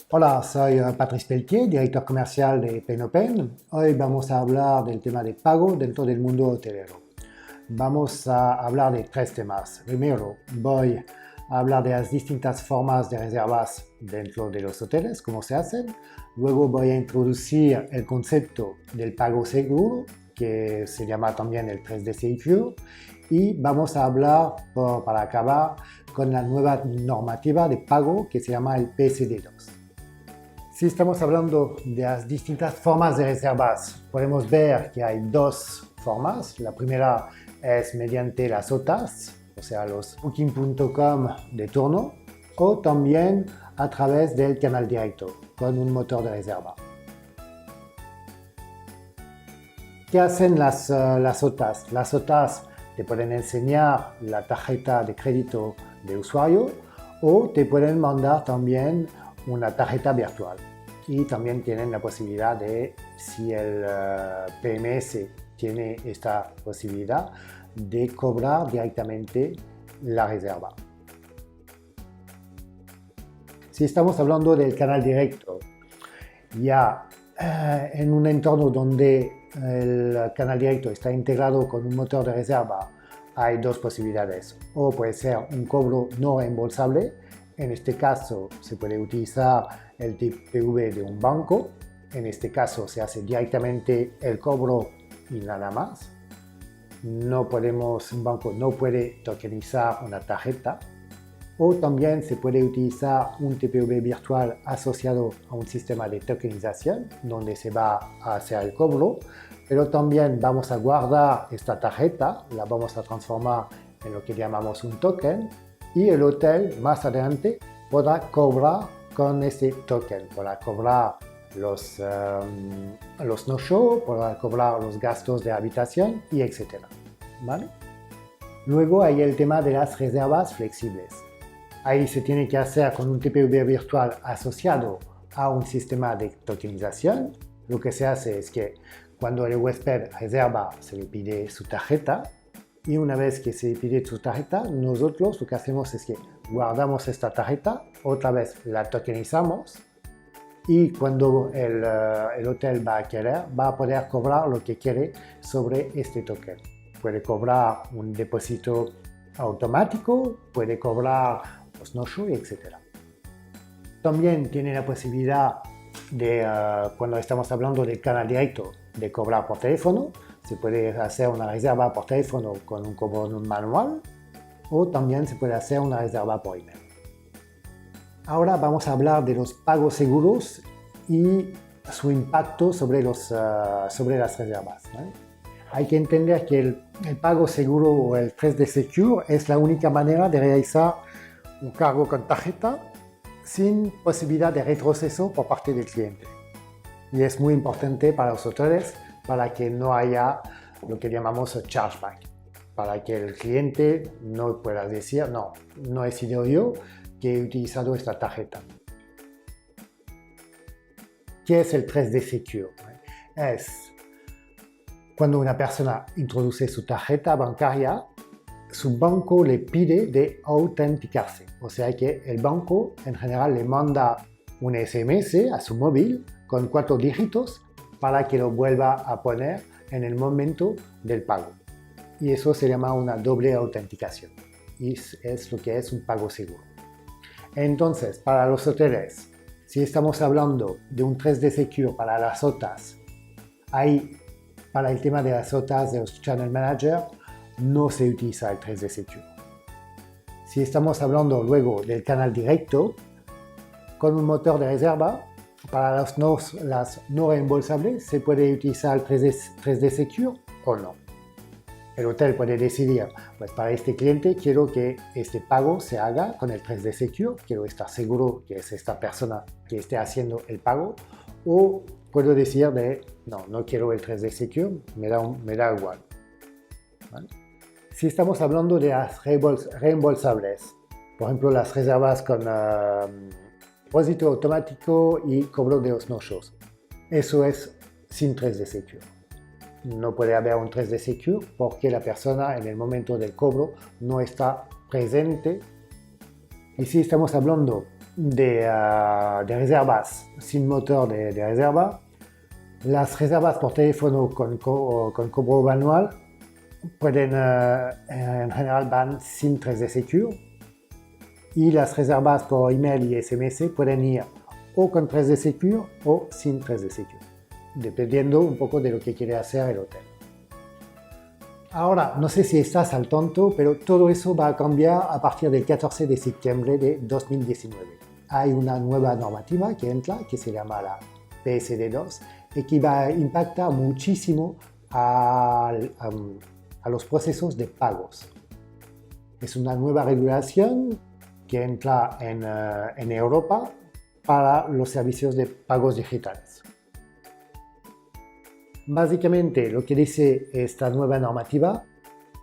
Hola, soy Patrice Pelletier, director comercial de PenOpen. Hoy vamos a hablar del tema de pago dentro del mundo hotelero. Vamos a hablar de tres temas. Primero, voy a hablar de las distintas formas de reservas dentro de los hoteles, cómo se hacen. Luego voy a introducir el concepto del pago seguro, que se llama también el 3D Secure. Y vamos a hablar, para acabar, con la nueva normativa de pago que se llama el PSD2. Si estamos hablando de las distintas formas de reservas, podemos ver que hay dos formas. La primera es mediante las OTAs, o sea, los Booking.com de turno, o también a través del canal directo, con un motor de reserva. ¿Qué hacen las OTAs? Las OTAs te pueden enseñar la tarjeta de crédito del usuario o te pueden mandar también una tarjeta virtual. Y también tienen la posibilidad de, si el PMS tiene esta posibilidad, de cobrar directamente la reserva. Si estamos hablando del canal directo, ya en un entorno donde el canal directo está integrado con un motor de reserva, hay dos posibilidades. O puede ser un cobro no reembolsable. En este caso se puede utilizar el TPV de un banco. En este caso se hace directamente el cobro y nada más. Un banco no puede tokenizar una tarjeta. O también se puede utilizar un TPV virtual asociado a un sistema de tokenización donde se va a hacer el cobro, pero también vamos a guardar esta tarjeta, la vamos a transformar en lo que llamamos un token y el hotel más adelante podrá cobrar con este token, podrá cobrar los no-show, podrá cobrar los gastos de habitación y etc. ¿Vale? Luego hay el tema de las reservas flexibles. Ahí se tiene que hacer con un TPV virtual asociado a un sistema de tokenización. Lo que se hace es que cuando el huésped reserva, se le pide su tarjeta y una vez que se le pide su tarjeta, nosotros lo que hacemos es que guardamos esta tarjeta, otra vez la tokenizamos y cuando el hotel va a querer, va a poder cobrar lo que quiere sobre este token. Puede cobrar un depósito automático, puede cobrar los no-show, etc. También tiene la posibilidad de, cuando estamos hablando del canal directo, de cobrar por teléfono. Se puede hacer una reserva por teléfono con un cobro manual o también se puede hacer una reserva por email. Ahora vamos a hablar de los pagos seguros y su impacto sobre las reservas, ¿vale? Hay que entender que el pago seguro o el 3D Secure es la única manera de realizar un cargo con tarjeta sin posibilidad de retroceso por parte del cliente. Y es muy importante para los hoteles para que no haya lo que llamamos chargeback, para que el cliente no pueda decir no he sido yo que he utilizado esta tarjeta. ¿Qué es el 3D Secure? Es cuando una persona introduce su tarjeta bancaria, su banco le pide de autenticarse. O sea que el banco en general le manda un SMS a su móvil con 4 dígitos para que lo vuelva a poner en el momento del pago. Y eso se llama una doble autenticación. Y es lo que es un pago seguro. Entonces, para los hoteles, si estamos hablando de un 3D Secure para las OTAs, ahí, para el tema de las OTAs de los Channel Manager, no se utiliza el 3D Secure. Si estamos hablando luego del canal directo, con un motor de reserva, para las no reembolsables, se puede utilizar el 3D Secure o no. El hotel puede decidir, pues para este cliente quiero que este pago se haga con el 3D Secure, quiero estar seguro que es esta persona que esté haciendo el pago, o puedo decir no quiero el 3D Secure, me da igual. ¿Vale? Si estamos hablando de las reembolsables, por ejemplo las reservas con depósito automático y cobro de los no-shows, eso es sin 3D Secure. No puede haber un 3D Secure porque la persona en el momento del cobro no está presente Y si estamos hablando de reservas sin motor de reserva, las reservas por teléfono con cobro manual pueden, en general, van sin 3D Secure, y las reservas por email y SMS pueden ir o con 3D Secure o sin 3D Secure, dependiendo un poco de lo que quiere hacer el hotel. Ahora, no sé si estás al tanto, pero todo eso va a cambiar a partir del 14 de septiembre de 2019. Hay una nueva normativa que entra, que se llama la PSD2, y que va a impactar muchísimo a los procesos de pagos. Es una nueva regulación que entra en Europa para los servicios de pagos digitales. Básicamente, lo que dice esta nueva normativa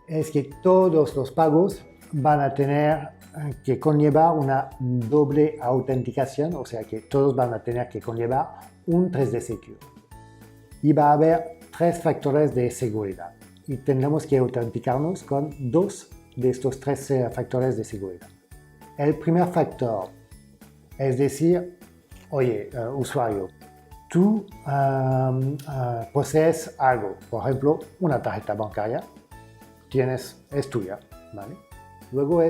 es que todos los pagos van a tener que conllevar una doble autenticación, o sea que todos van a tener que conllevar un 3D Secure. Y va a haber 3 factores de seguridad y tendremos que autenticarnos con 2 de estos 3 factores de seguridad. El primer factor es decir, oye, usuario, tú posees algo, por ejemplo, una tarjeta bancaria, es tuya, ¿vale? Luego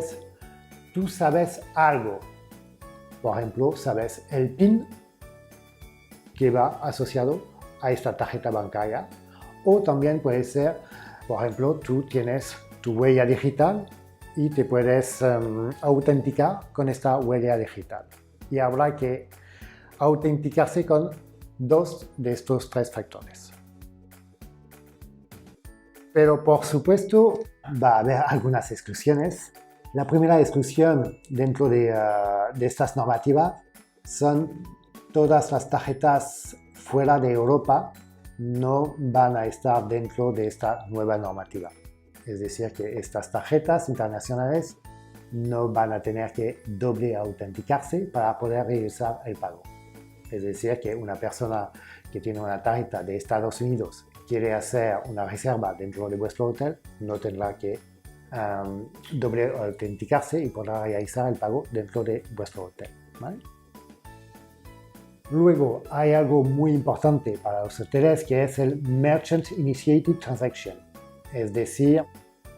tú sabes algo, por ejemplo, sabes el PIN que va asociado a esta tarjeta bancaria, o también puede ser, por ejemplo, tú tienes tu huella digital y te puedes autenticar con esta huella digital. Y habrá que autenticarse con 2 de estos 3 factores. Pero por supuesto va a haber algunas exclusiones. La primera exclusión dentro de estas normativas son todas las tarjetas fuera de Europa no van a estar dentro de esta nueva normativa. Es decir, que estas tarjetas internacionales no van a tener que doble autenticarse para poder realizar el pago. Es decir, que una persona que tiene una tarjeta de Estados Unidos quiere hacer una reserva dentro de vuestro hotel, no tendrá que doble autenticarse y podrá realizar el pago dentro de vuestro hotel, ¿vale? Luego hay algo muy importante para los hoteles que es el Merchant Initiated Transaction, es decir,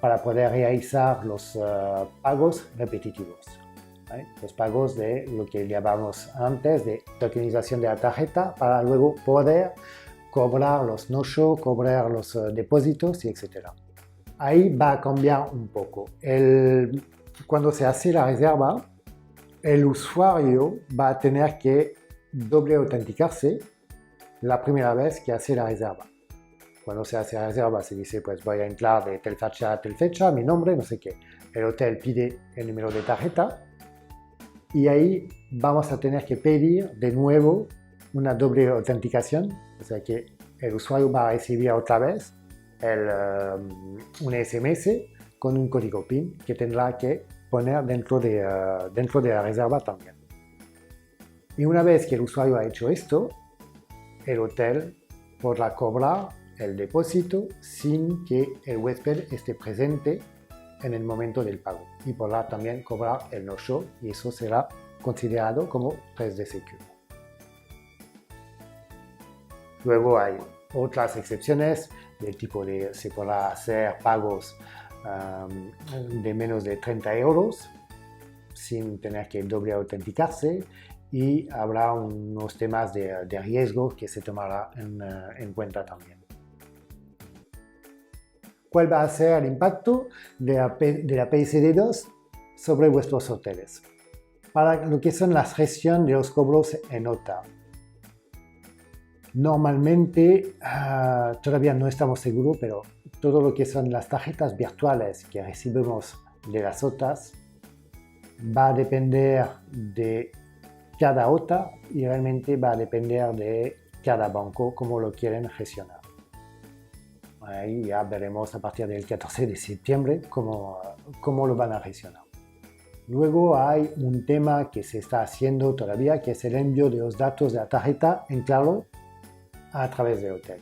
para poder realizar los pagos repetitivos, ¿vale? Los pagos de lo que llamamos antes de tokenización de la tarjeta para luego poder cobrar los no-show, cobrar los depósitos, etc. Ahí va a cambiar un poco. Cuando se hace la reserva, el usuario va a tener que doble autenticarse la primera vez que hace la reserva. Cuando se hace la reserva se dice, pues voy a entrar de tal fecha a tal fecha, mi nombre, no sé qué. El hotel pide el número de tarjeta y ahí vamos a tener que pedir de nuevo una doble autenticación, o sea que el usuario va a recibir otra vez un SMS con un código PIN que tendrá que poner dentro de la reserva también. Y una vez que el usuario ha hecho esto, el hotel podrá cobrar el depósito sin que el huésped esté presente en el momento del pago y podrá también cobrar el no-show y eso será considerado como 3D Secure. Luego hay otras excepciones del tipo de se podrá hacer pagos de menos de 30 euros sin tener que doble autenticarse y habrá unos temas de riesgo que se tomará en cuenta también. ¿Cuál va a ser el impacto de la PSD2 sobre vuestros hoteles? Para lo que son la gestión de los cobros en OTA. Normalmente, todavía no estamos seguros, pero todo lo que son las tarjetas virtuales que recibimos de las OTAs va a depender de cada OTA y realmente va a depender de cada banco cómo lo quieren gestionar. Ahí ya veremos a partir del 14 de septiembre cómo lo van a gestionar. Luego hay un tema que se está haciendo todavía, que es el envío de los datos de la tarjeta en claro a través del hotel.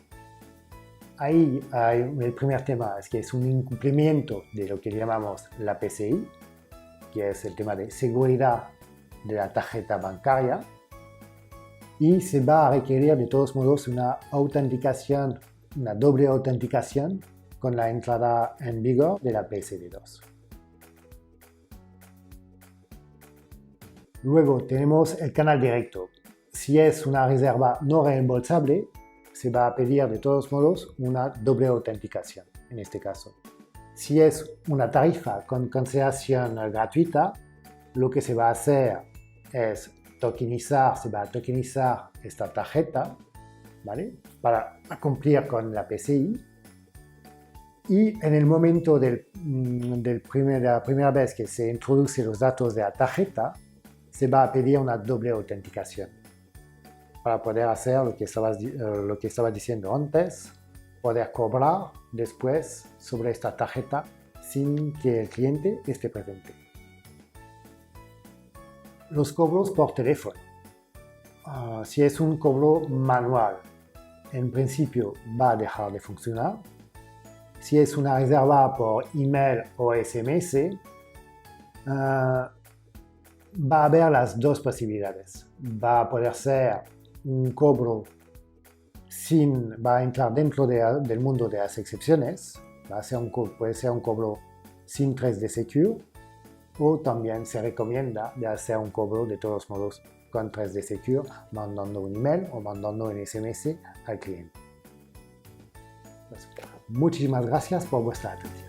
Ahí hay el primer tema, es que es un incumplimiento de lo que llamamos la PCI, que es el tema de seguridad de la tarjeta bancaria, y se va a requerir de todos modos una autenticación, una doble autenticación con la entrada en vigor de la PSD2. Luego tenemos el canal directo. Si es una reserva no reembolsable, se va a pedir de todos modos una doble autenticación en este caso. Si es una tarifa con cancelación gratuita, lo que se va a hacer es se va a tokenizar esta tarjeta, ¿vale? Para cumplir con la PCI. Y en el momento de la primera vez que se introducen los datos de la tarjeta, se va a pedir una doble autenticación para poder hacer lo que estaba diciendo antes, poder cobrar después sobre esta tarjeta sin que el cliente esté presente. Los cobros por teléfono. Si es un cobro manual, en principio va a dejar de funcionar. Si es una reserva por email o SMS, va a haber las dos posibilidades. Va a poder ser un cobro va a entrar dentro del mundo de las excepciones, puede ser un cobro sin 3D Secure, o también se recomienda de hacer un cobro de todos modos con 3D Secure, mandando un email o mandando un SMS al cliente. Muchísimas gracias por vuestra atención.